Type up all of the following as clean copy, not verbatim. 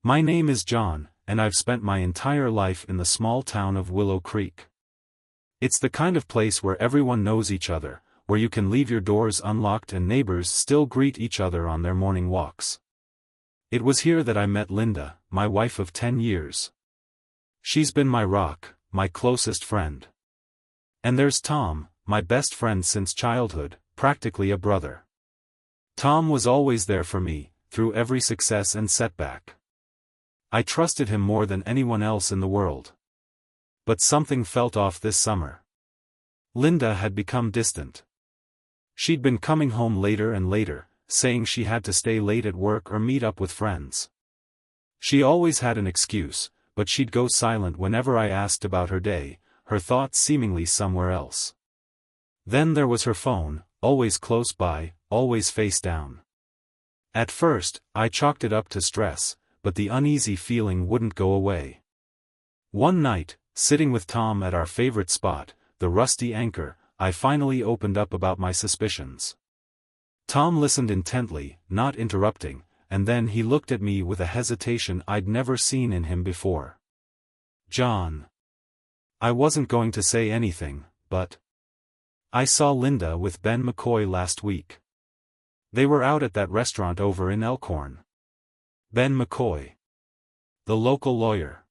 My name is John, and I've spent my entire life in the small town of Willow Creek. It's the kind of place where everyone knows each other, where you can leave your doors unlocked and neighbors still greet each other on their morning walks. It was here that I met Linda, my wife of 10 years. She's been my rock, my closest friend. And there's Tom, my best friend since childhood, practically a brother. Tom was always there for me, through every success and setback. I trusted him more than anyone else in the world. But something felt off this summer. Linda had become distant. She'd been coming home later and later, saying she had to stay late at work or meet up with friends. She always had an excuse, but she'd go silent whenever I asked about her day, her thoughts seemingly somewhere else. Then there was her phone, always close by, always face down. At first, I chalked it up to stress, but the uneasy feeling wouldn't go away. One night, sitting with Tom at our favorite spot, the Rusty Anchor, I finally opened up about my suspicions. Tom listened intently, not interrupting, and then he looked at me with a hesitation I'd never seen in him before. "John." I wasn't going to say anything, but I saw Linda with Ben McCoy last week. They were out at that restaurant over in Elkhorn. Ben McCoy. The local lawyer.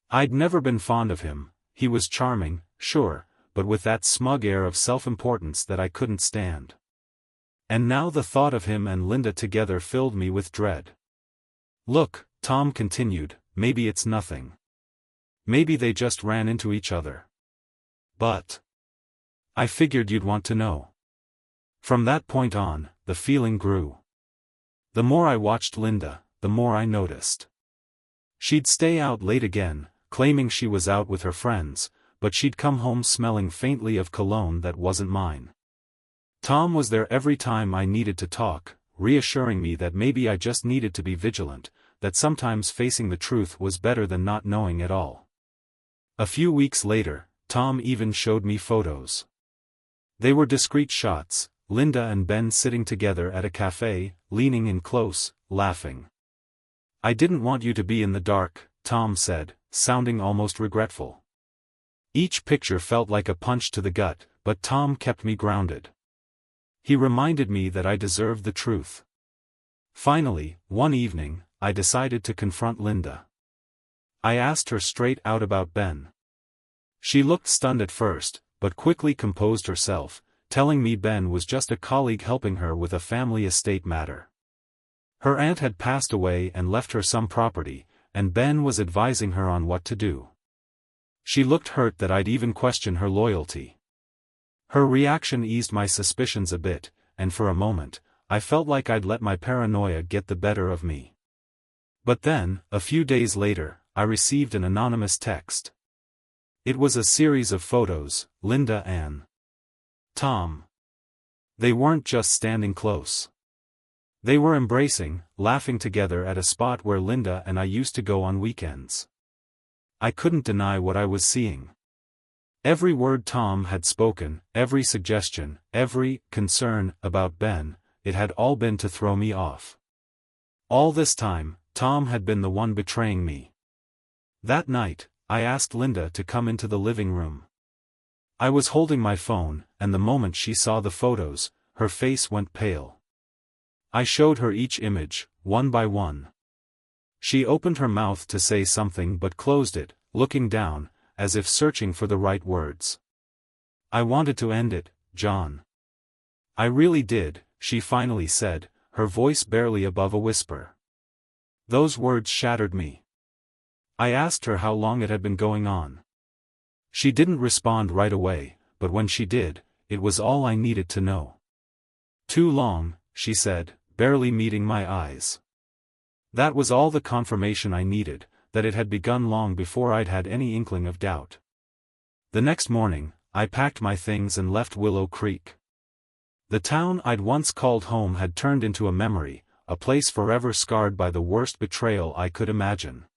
I'd never been fond of him. He was charming, sure, but with that smug air of self-importance that I couldn't stand. And now the thought of him and Linda together filled me with dread. "Look," Tom continued, "maybe it's nothing. Maybe they just ran into each other. But I figured you'd want to know." From that point on, the feeling grew. The more I watched Linda, the more I noticed. She'd stay out late again, claiming she was out with her friends, but she'd come home smelling faintly of cologne that wasn't mine. Tom was there every time I needed to talk, reassuring me that maybe I just needed to be vigilant, that sometimes facing the truth was better than not knowing at all. A few weeks later, Tom even showed me photos. They were discreet shots, Linda and Ben sitting together at a cafe, leaning in close, laughing. "I didn't want you to be in the dark," Tom said, sounding almost regretful. Each picture felt like a punch to the gut, but Tom kept me grounded. He reminded me that I deserved the truth. Finally, one evening, I decided to confront Linda. I asked her straight out about Ben. She looked stunned at first, but quickly composed herself, telling me Ben was just a colleague helping her with a family estate matter. Her aunt had passed away and left her some property, and Ben was advising her on what to do. She looked hurt that I'd even question her loyalty. Her reaction eased my suspicions a bit, and for a moment, I felt like I'd let my paranoia get the better of me. But then, a few days later, I received an anonymous text. It was a series of photos, Linda and Tom. They weren't just standing close. They were embracing, laughing together at a spot where Linda and I used to go on weekends. I couldn't deny what I was seeing. Every word Tom had spoken, every suggestion, every concern about Ben, it had all been to throw me off. All this time, Tom had been the one betraying me. That night, I asked Linda to come into the living room. I was holding my phone, and the moment she saw the photos, her face went pale. I showed her each image, one by one. She opened her mouth to say something but closed it, looking down, as if searching for the right words. "I wanted to end it, John. I really did," she finally said, her voice barely above a whisper. Those words shattered me. I asked her how long it had been going on. She didn't respond right away, but when she did, it was all I needed to know. "Too long," she said, barely meeting my eyes. That was all the confirmation I needed, that it had begun long before I'd had any inkling of doubt. The next morning, I packed my things and left Willow Creek. The town I'd once called home had turned into a memory, a place forever scarred by the worst betrayal I could imagine.